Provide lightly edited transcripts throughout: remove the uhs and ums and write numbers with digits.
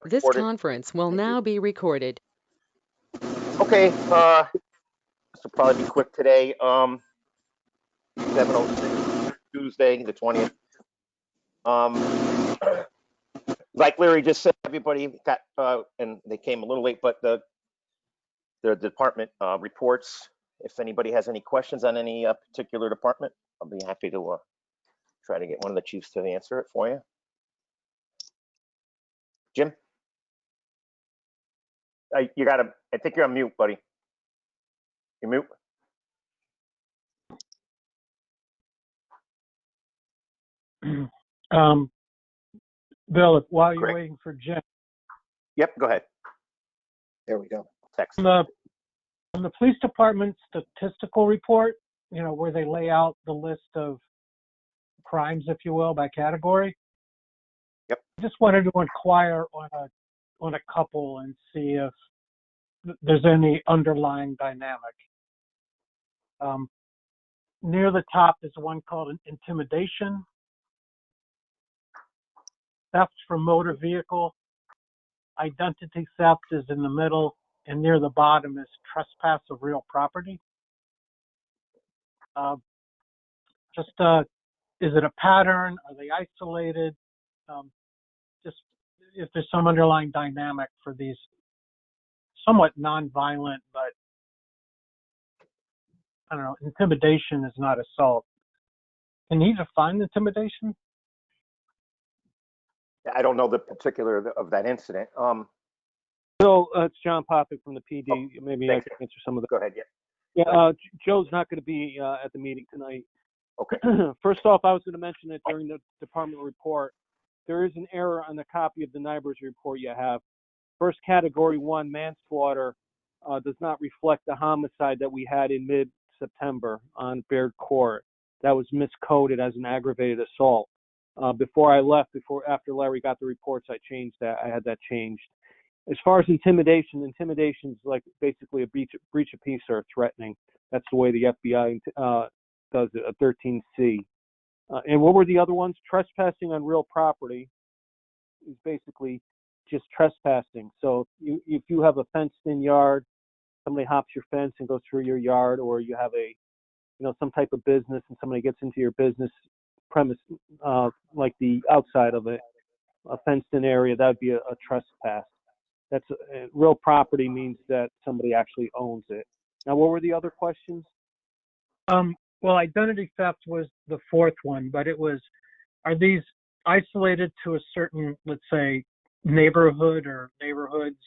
This Recorded. conference will Thank you. now be recorded. Okay, this will probably be quick today. 7:06, Tuesday, the 20th. Like Larry just said, everybody got and they came a little late, but the department reports. If anybody has any questions on any particular department, I'll be happy to try to get one of the chiefs to answer it for you. Jim, you got to. I think you're on mute, buddy. You mute. Bill, while you're Great. waiting for Jim, Yep. Go ahead. There we go. Text. on the police department statistical report, where they lay out the list of crimes, if you will, by category. Yep. I just wanted to inquire on a couple and see if there's any underlying dynamic. Near the top is one called an intimidation, theft from motor vehicle, identity theft is in the middle, and near the bottom is trespass of real property. Is it a pattern? Are they isolated? Just if there's some underlying dynamic for these somewhat nonviolent, but I don't know, intimidation is not assault. Can you define intimidation? I don't know the particular of that incident. So it's John Popick from the PD. Maybe I thanks. can answer some of the. Go ahead. Yeah. Yeah, Joe's not going to be at the meeting tonight. Okay. First off, I was going to mention that during the department report, there is an error on the copy of the NIBRS report you have. First category 1, manslaughter, does not reflect the homicide that we had in mid-September on Baird Court. That was miscoded as an aggravated assault. Before I left, after Larry got the reports, I changed that. I had that changed. As far as intimidation is like basically a breach of peace or threatening. That's the way the FBI does it, a 13C. And what were the other ones? Trespassing on real property is basically just trespassing. So if you have a fenced-in yard, somebody hops your fence and goes through your yard, or you have some type of business and somebody gets into your business premise, like the outside of it, a fenced-in area, that would be a trespass. That's real property means that somebody actually owns it. Now, what were the other questions? Well, identity theft was the fourth one, but are these isolated to a certain, let's say, neighborhood or neighborhoods?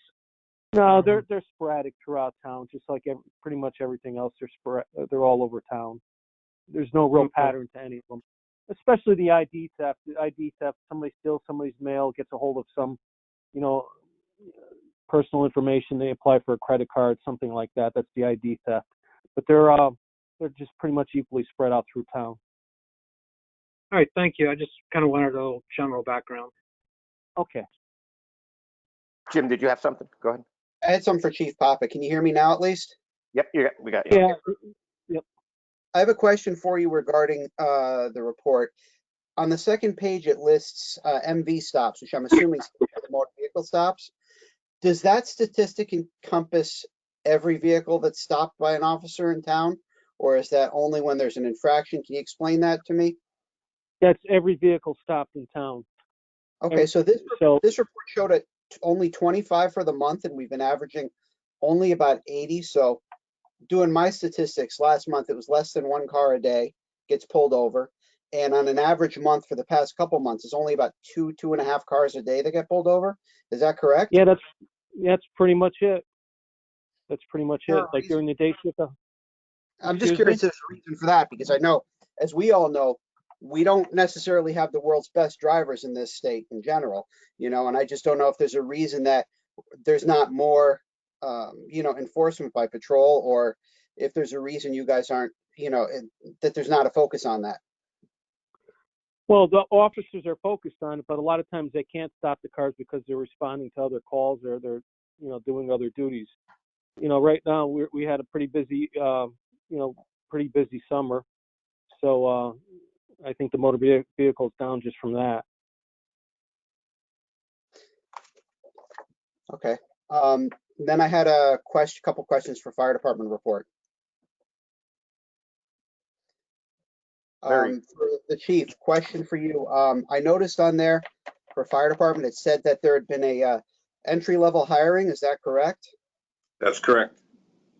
No, they're sporadic throughout town, just like pretty much everything else. They're all over town. There's no real pattern to any of them, especially the ID theft. The ID theft, somebody steals somebody's mail, gets a hold of some, personal information. They apply for a credit card, something like that. That's the ID theft. But they're just pretty much equally spread out through town. All right, thank you. I just kind of wanted a little general background. Okay. Jim, did you have something? Go ahead. I had some for Chief Papa. Can you hear me now at least? Yep. We got you. Yeah. Yep. I have a question for you regarding the report. On the second page, it lists MV stops, which I'm assuming are the motor vehicle stops. Does that statistic encompass every vehicle that's stopped by an officer in town, or is that only when there's an infraction? Can you explain that to me? That's every vehicle stopped in town. Okay, so this report showed it only 25 for the month, and we've been averaging only about 80. So doing my statistics, last month it was less than one car a day gets pulled over. And on an average month for the past couple months, it's only about 2.5 cars a day that get pulled over. Is that correct? Yeah, that's pretty much it. That's pretty much it. Like during the day shift. I'm just curious if there's a reason for that, because I know, as we all know, we don't necessarily have the world's best drivers in this state in general, and I just don't know if there's a reason that there's not more, enforcement by patrol, or if there's a reason you guys aren't, that there's not a focus on that. Well, the officers are focused on it, but a lot of times they can't stop the cars because they're responding to other calls or they're, doing other duties. Right now we had a pretty busy summer. So I think the motor vehicle's down just from that. Okay. Then I had a couple questions for fire department report. Larry. For the chief, question for you. I noticed on there for fire department, it said that there had been a entry level hiring. Is that correct? That's correct.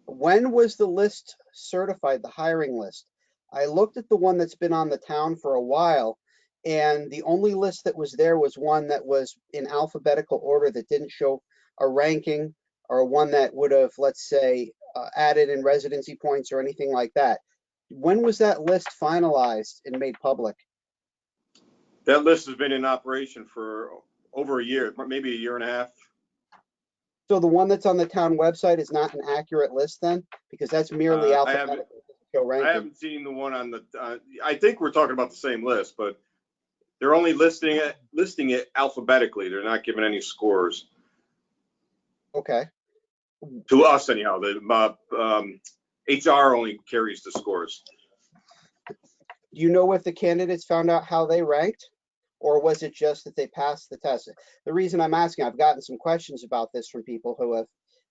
When was the list certified, the hiring list? I looked at the one that's been on the town for a while, and the only list that was there was one that was in alphabetical order that didn't show a ranking or one that would have, let's say, added in residency points or anything like that. When was that list finalized and made public? That list has been in operation for over a year, maybe a year and a half. So the one that's on the town website is not an accurate list then? Because that's merely alphabetical. I haven't seen the one on the, I think we're talking about the same list, but they're only listing it alphabetically. They're not giving any scores. Okay. To us anyhow. The HR only carries the scores. Do you know if the candidates found out how they ranked? Or was it just that they passed the test? The reason I'm asking, I've gotten some questions about this from people who have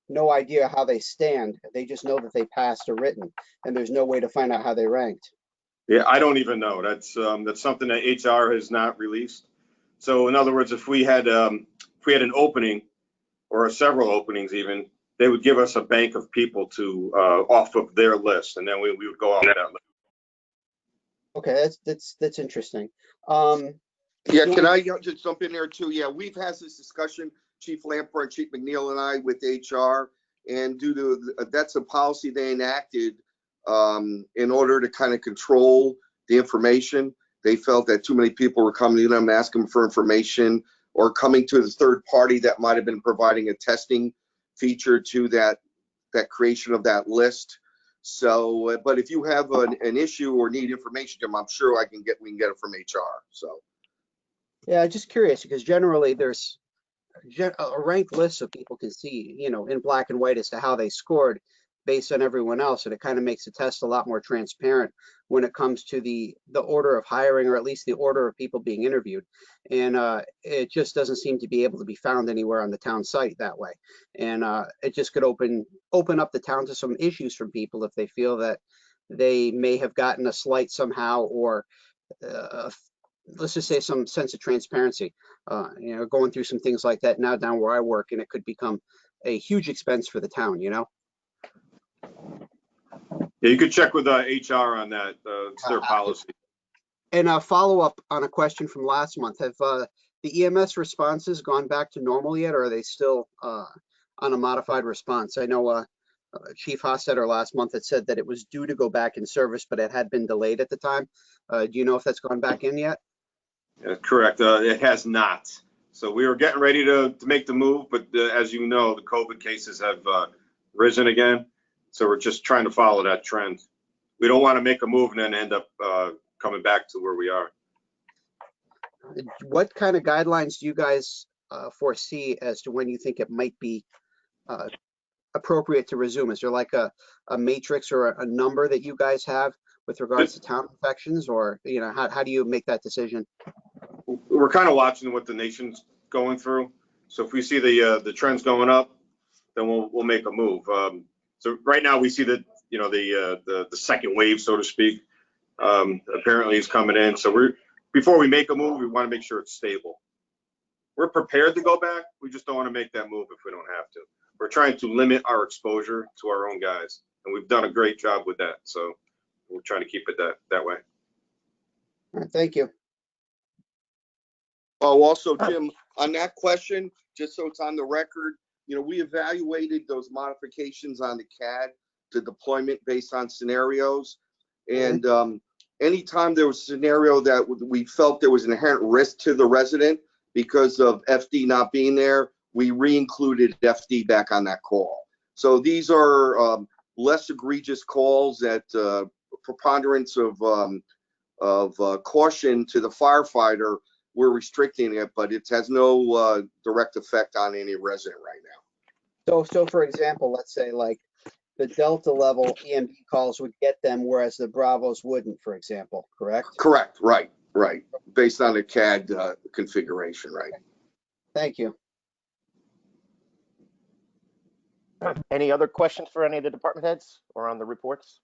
no idea how they stand. They just know that they passed a written, and there's no way to find out how they ranked. Yeah, I don't even know. That's something that HR has not released. So in other words, if we had an opening or several openings even, they would give us a bank of people to off of their list, and then we would go off that list. Okay, that's interesting. Yeah, can I just jump in there too? Yeah, we've had this discussion, Chief Lampert, Chief McNeil and I with HR, and due to that's a policy they enacted in order to kind of control the information. They felt that too many people were coming to them asking for information or coming to the third party that might have been providing a testing feature to that creation of that list. So, but if you have an issue or need information, Jim, I'm sure we can get it from HR. So. Yeah, just curious because generally there's a ranked list so people can see, in black and white as to how they scored based on everyone else, and it kind of makes the test a lot more transparent when it comes to the order of hiring, or at least the order of people being interviewed. And it just doesn't seem to be able to be found anywhere on the town site that way. And it just could open up the town to some issues from people if they feel that they may have gotten a slight somehow, or let's just say some sense of transparency, going through some things like that now down where I work, and it could become a huge expense for the town, Yeah, you could check with HR on that. It's their policy. And a follow up on a question from last month. Have the EMS responses gone back to normal yet, or are they still on a modified response? I know Chief Hossetter last month had said that it was due to go back in service, but it had been delayed at the time. Do you know if that's gone back in yet? Correct. It has not. So we were getting ready to make the move, but as you know, the COVID cases have risen again. So we're just trying to follow that trend. We don't want to make a move and then end up coming back to where we are. What kind of guidelines do you guys foresee as to when you think it might be appropriate to resume? Is there like a matrix or a number that you guys have with regards to town infections, or how do you make that decision? We're kind of watching what the nation's going through. So if we see the trends going up, then we'll make a move. So right now we see that the second wave, so to speak, apparently is coming in. So before we make a move, we want to make sure it's stable. We're prepared to go back. We just don't want to make that move if we don't have to. We're trying to limit our exposure to our own guys, and we've done a great job with that. So we're trying to keep it that way. All right, thank you. Oh, also, Jim, on that question, just so it's on the record, we evaluated those modifications on the CAD to deployment based on scenarios. And anytime there was a scenario that we felt there was an inherent risk to the resident because of FD not being there, we re-included FD back on that call. So these are less egregious calls at preponderance of caution to the firefighter. We're restricting it, but it has no direct effect on any resident right now. So for example, let's say like the Delta level EMP calls would get them, whereas the Bravos wouldn't, for example, correct? Correct, right. Based on the CAD configuration, right. Thank you. Any other questions for any of the department heads or on the reports?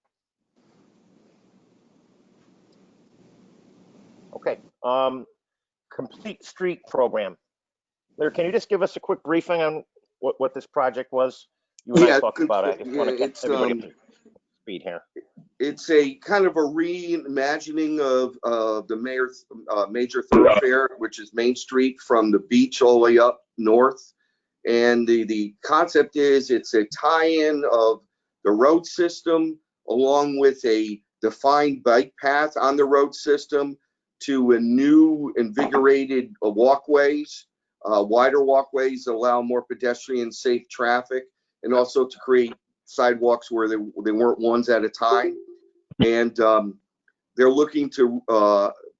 Okay, complete street program. Larry, can you just give us a quick briefing on what this project was? You and I talked about it. I just want to get everybody up to speed here. It's a kind of a reimagining of the major thoroughfare, which is Main Street from the beach all the way up north. And the concept is it's a tie-in of the road system along with a defined bike path on the road system to a new invigorated walkways, wider walkways that allow more pedestrian safe traffic, and also to create sidewalks where they weren't ones at a time. And they're looking to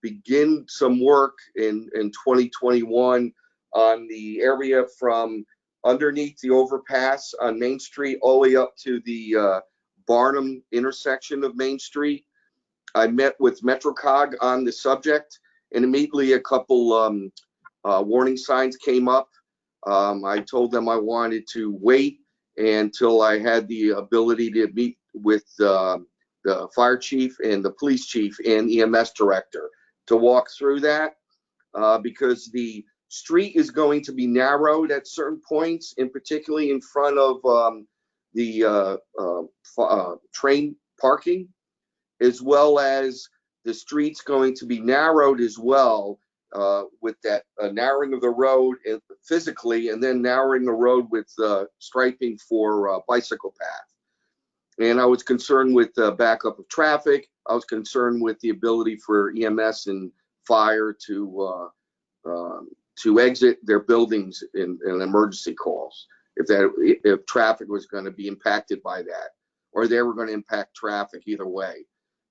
begin some work in 2021 on the area from underneath the overpass on Main Street all the way up to the Barnum intersection of Main Street. I met with MetroCog on the subject, and immediately a couple warning signs came up. I told them I wanted to wait until I had the ability to meet with the fire chief and the police chief and EMS director to walk through that, because the street is going to be narrowed at certain points, and particularly in front of the train parking, as well as the street's going to be narrowed as well, with that narrowing of the road physically, and then narrowing the road with striping for bicycle path. And I was concerned with backup of traffic. I was concerned with the ability for EMS and fire to exit their buildings in emergency calls, if traffic was going to be impacted by that, or they were going to impact traffic either way.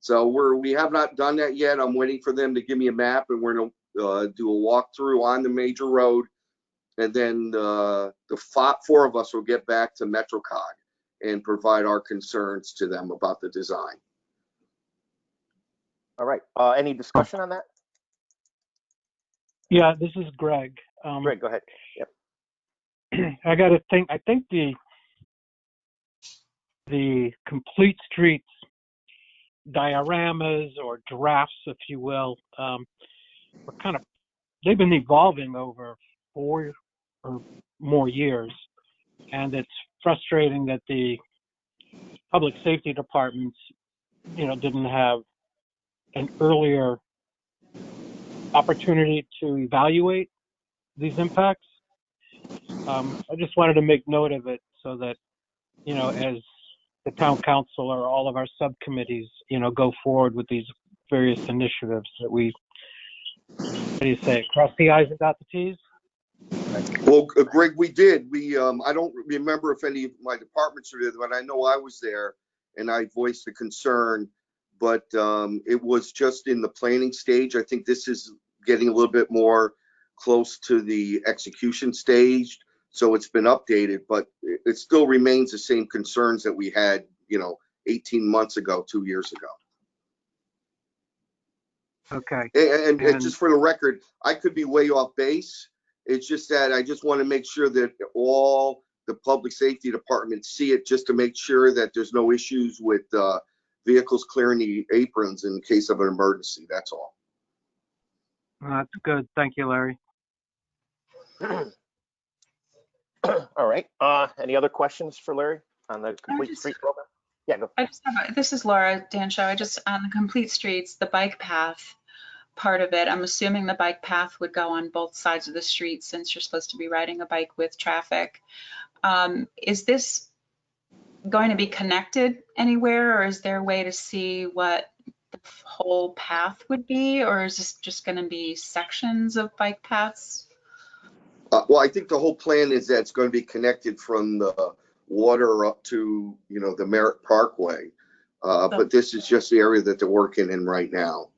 So we have not done that yet. I'm waiting for them to give me a map, and we're going to do a walkthrough on the major road, and then the four of us will get back to MetroCog and provide our concerns to them about the design. All right. Any discussion on that? Yeah, this is Greg. Greg, go ahead. Yep. I got to think. I think the complete streets dioramas or drafts, if you will, they've been evolving over 4 or more years, and it's frustrating that the public safety departments, didn't have an earlier opportunity to evaluate these impacts. I just wanted to make note of it so that, as the town council or all of our subcommittees, go forward with these various initiatives that we, cross the I's and dot the T's? Well, Greg, we did. I don't remember if any of my departments were there, but I know I was there and I voiced the concern, but it was just in the planning stage. I think this is getting a little bit more close to the execution stage. So it's been updated, but it still remains the same concerns that we had, 18 months ago, 2 years ago. Okay. And just for the record, I could be way off base. It's just that I just want to make sure that all the public safety departments see it, just to make sure that there's no issues with vehicles clearing the aprons in case of an emergency. That's all. That's good. Thank you, Larry. All right. Any other questions for Larry on the complete street program? Yeah, go. This is Laura Dancho. On the complete streets, the bike path part of it, I'm assuming the bike path would go on both sides of the street since you're supposed to be riding a bike with traffic. Is this going to be connected anywhere, or is there a way to see what the whole path would be, or is this just going to be sections of bike paths? Well, I think the whole plan is that it's going to be connected from the water up to, the Merritt Parkway. But this is just the area that they're working in right now.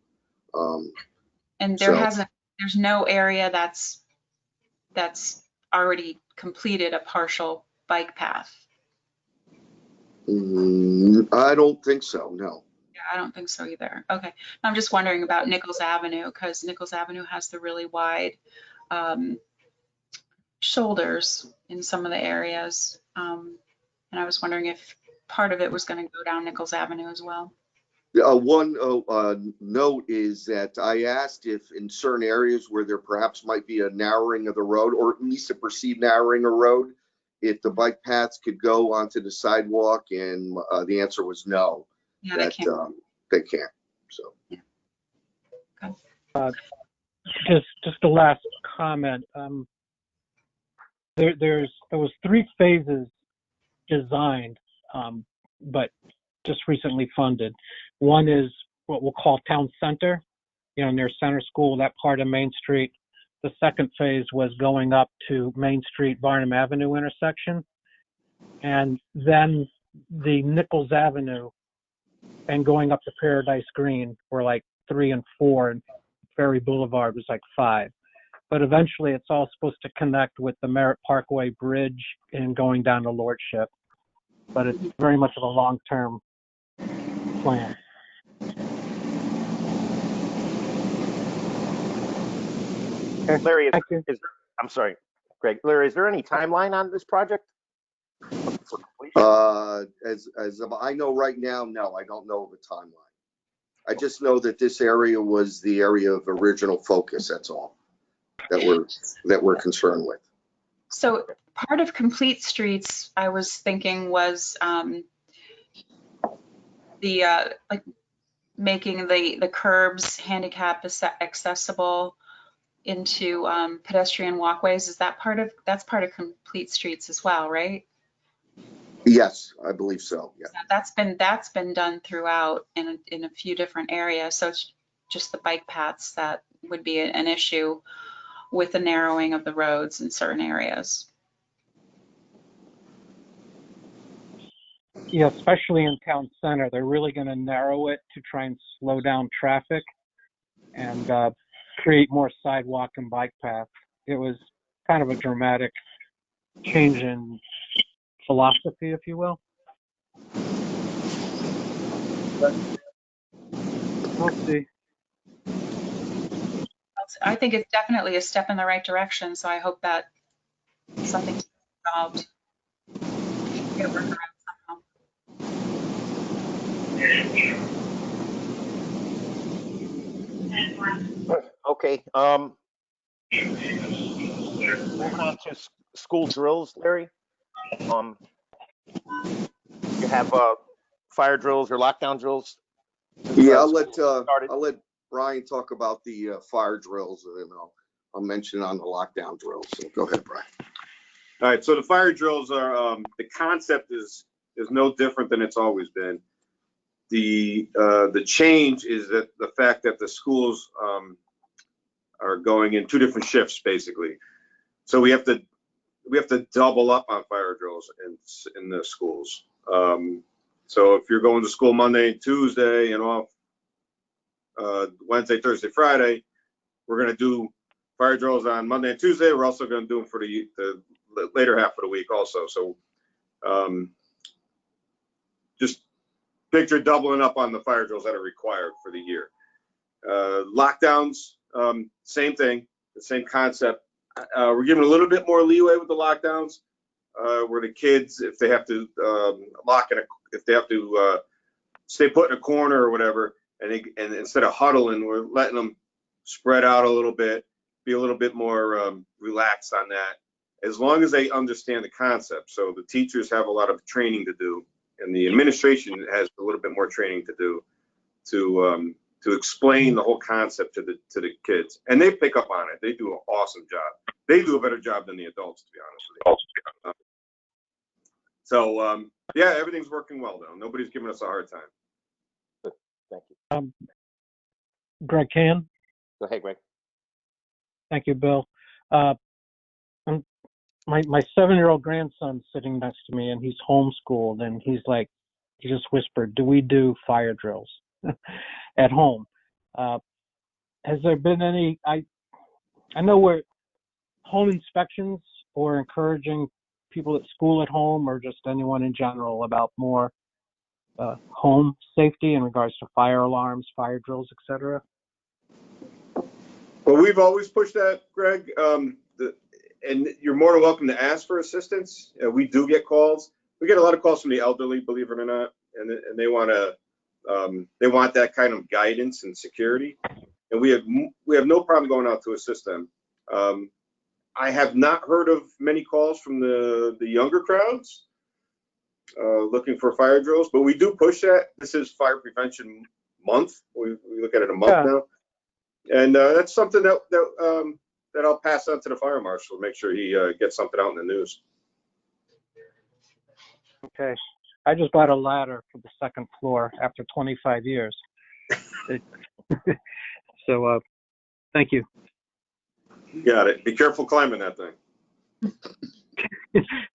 And there's no area that's already completed a partial bike path. I don't think so, no. Yeah, I don't think so either. Okay. I'm just wondering about Nichols Avenue, because Nichols Avenue has the really wide shoulders in some of the areas. And I was wondering if part of it was going to go down Nichols Avenue as well. One note is that I asked if in certain areas where there perhaps might be a narrowing of the road, or at least a perceived narrowing of road, if the bike paths could go onto the sidewalk, and the answer was no. Yeah, that, they can't. They can't. So. Yeah. Just the last comment. There was 3 phases designed, but just recently funded. One is what we'll call town center, near Center School, that part of Main Street. The second phase was going up to Main Street, Barnum Avenue intersection. And then the Nichols Avenue and going up to Paradise Green were like 3 and 4, and Ferry Boulevard was like 5. But eventually it's all supposed to connect with the Merritt Parkway Bridge and going down to Lordship. But it's very much of a long-term plan. Larry, I'm sorry, Greg. Larry, is there any timeline on this project? As I know right now, no, I don't know of a timeline. I just know that this area was the area of original focus. That's all that we're concerned with. So part of Complete Streets, I was thinking, was like making the curbs handicap accessible into pedestrian walkways. Is that that's part of Complete Streets as well, right? Yes, I believe so. Yeah. That's been done throughout in a few different areas. So it's just the bike paths that would be an issue with the narrowing of the roads in certain areas. Yeah, especially in town center, they're really going to narrow it to try and slow down traffic and create more sidewalk and bike paths. It was kind of a dramatic change in philosophy, if you will. But we'll see. I think it's definitely a step in the right direction. So I hope that something's solved. Get it worked around somehow. Okay. Moving on to school drills, Larry. You have fire drills or lockdown drills? Yeah, I'll let Brian talk about the fire drills, and then I'll mention on the lockdown drills. So go ahead, Brian. All right, so the fire drills are, the concept is no different than it's always been. The change is that the fact that the schools are going in 2 different shifts, basically. So we have to double up on fire drills in the schools. So if you're going to school Monday and Tuesday and off Wednesday, Thursday, Friday, we're going to do fire drills on Monday and Tuesday. We're also going to do them for the later half of the week also. So just picture doubling up on the fire drills that are required for the year. Lockdowns, same thing, the same concept. We're giving a little bit more leeway with the lockdowns, where the kids, if they have to if they have to stay put in a corner or whatever, and instead of huddling, we're letting them spread out a little bit, be a little bit more relaxed on that, as long as they understand the concept. So the teachers have a lot of training to do, and the administration has a little bit more training to do to explain the whole concept to the kids, and they pick up on it. They do an awesome job. They do a better job than the adults, to be honest with you. So yeah, everything's working well though. Nobody's giving us a hard time. Thank you. Greg Can. Go ahead, Greg. Thank you, Bill. My 7-year-old grandson's sitting next to me, and he's homeschooled, and he just whispered, "Do we do fire drills at home?" Has there been any? I know we're home inspections or encouraging people at school at home, or just anyone in general, about more home safety in regards to fire alarms, fire drills, etc. Well, we've always pushed that, Greg. And you're more than welcome to ask for assistance. We do get calls. we get a lot of calls from the elderly, believe it or not, and they want that kind of guidance and security, and we have no problem going out to assist them. I have not heard of many calls from the younger crowds looking for fire drills, but we do push that. This is Fire Prevention Month. We look at it a month now, and that's something that I'll pass on to the fire marshal. Make sure he gets something out in the news. Okay. I just bought a ladder for the second floor after 25 years. So, thank you. Got it. Be careful climbing that thing.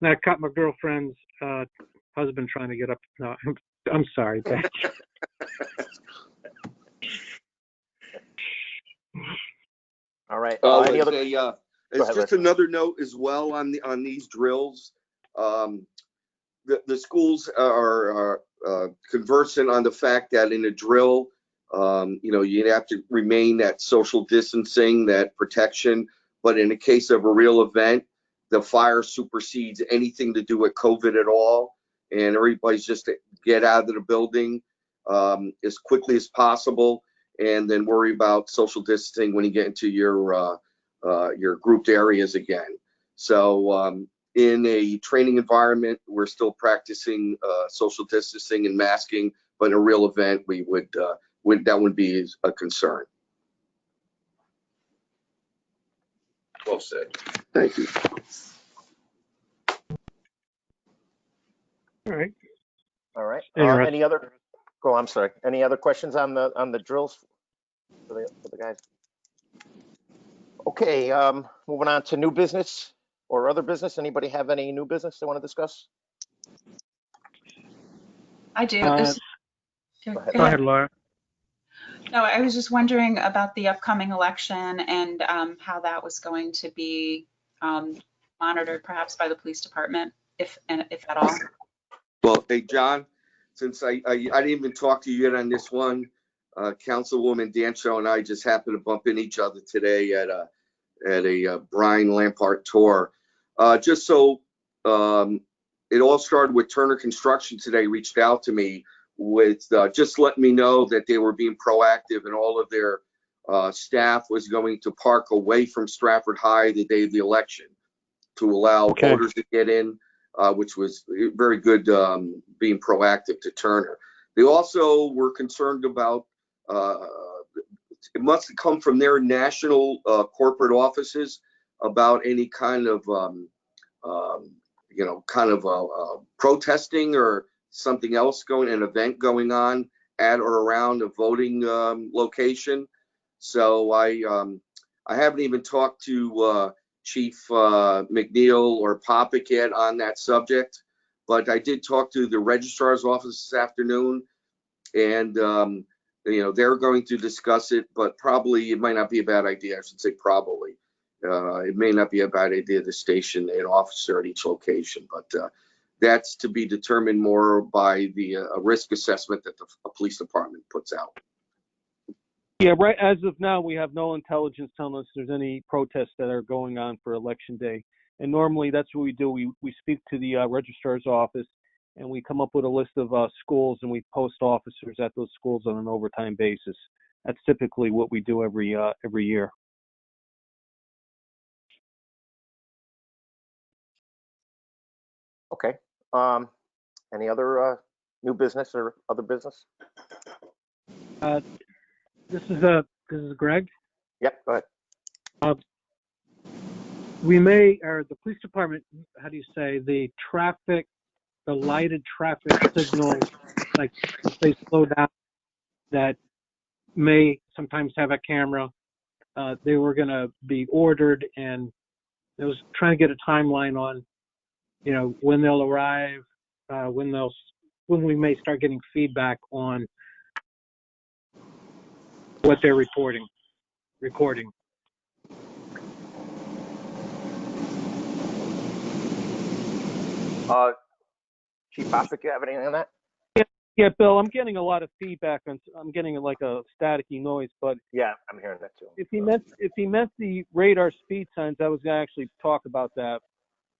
I caught my girlfriend's husband trying to get up. No, I'm sorry. All right. It's ahead, just another note as well on these drills. The schools are conversant on the fact that in a drill, you have to remain that social distancing, that protection. But in the case of a real event, the fire supersedes anything to do with COVID at all. And everybody's just to get out of the building as quickly as possible, and then worry about social distancing when you get into your grouped areas again. So in a training environment, we're still practicing social distancing and masking, but in a real event, that would be a concern. Well said. Thank you. All right. All right. Interesting. Any other? Oh, I'm sorry. Any other questions on the drills for the guys? Okay. Moving on to new business or other business. Anybody have any new business they want to discuss? I do. Go ahead, Laura. No, I was just wondering about the upcoming election and how that was going to be monitored, perhaps by the police department, if at all. Well, hey, John, since I didn't even talk to you yet on this one, Councilwoman Dancho and I just happened to bump into each other today at a Brian Lampart tour. Just so it all started with Turner Construction today, reached out to me with just letting me know that they were being proactive and all of their staff was going to park away from Stratford High the day of the election to allow voters to get in, which was very good, being proactive to Turner. They also were concerned about, it must have come from their national corporate offices about any kind of, protesting or something else an event going on at or around a voting location. So I haven't even talked to Chief McNeil or Popick yet on that subject, but I did talk to the registrar's office this afternoon, and they're going to discuss it, but probably it might not be a bad idea. I should say probably. It may not be a bad idea to station an officer at each location, but that's to be determined more by the risk assessment that the police department puts out. Yeah, right. As of now, we have no intelligence telling us there's any protests that are going on for Election Day. And normally that's what we do. We speak to the registrar's office and we come up with a list of schools and we post officers at those schools on an overtime basis. That's typically what we do every year. Okay. Any other new business or other business? This is Greg. Yep. Go ahead. The police department, how do you say, the lighted traffic signals, like if they slow down, that may sometimes have a camera. They were going to be ordered, and I was trying to get a timeline on, when they'll arrive, when we may start getting feedback on what they're recording. Chief Popick, you have anything on that? Yeah, Bill, I'm getting a lot of feedback on. I'm getting like a staticky noise, but Yeah, I'm hearing that too. if he meant the radar speed signs, I was going to actually talk about that.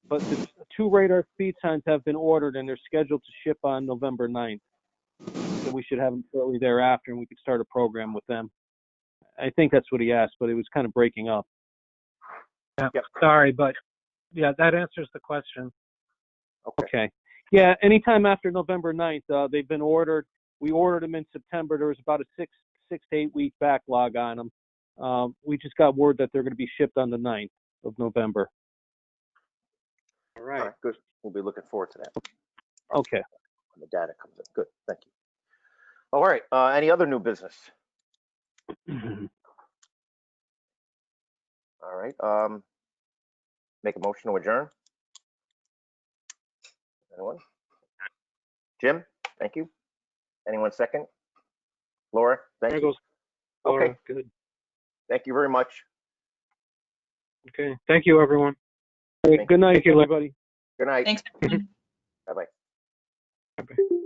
but the 2 radar speed signs have been ordered and they're scheduled to ship on November 9th. So we should have them shortly thereafter, and we could start a program with them. I think that's what he asked, but it was kind of breaking up. Yeah, Yep. sorry, but yeah, that answers the question. Okay. Yeah, anytime after November 9th, they've been ordered. We ordered them in September. There was about a 6 to 8 week backlog on them. We just got word that they're going to be shipped on the 9th of November. All All right. right, good. We'll be looking forward to that Okay. when the data comes in. Good, thank you. All right, any other new business? All right, make a motion to adjourn. Anyone? Jim, thank you. Anyone second? Laura, thank There you. goes Laura. Okay, Good. thank you very much. Okay. Thank you, everyone. Good night, everybody. Good night. Thanks. Bye-bye. Bye-bye.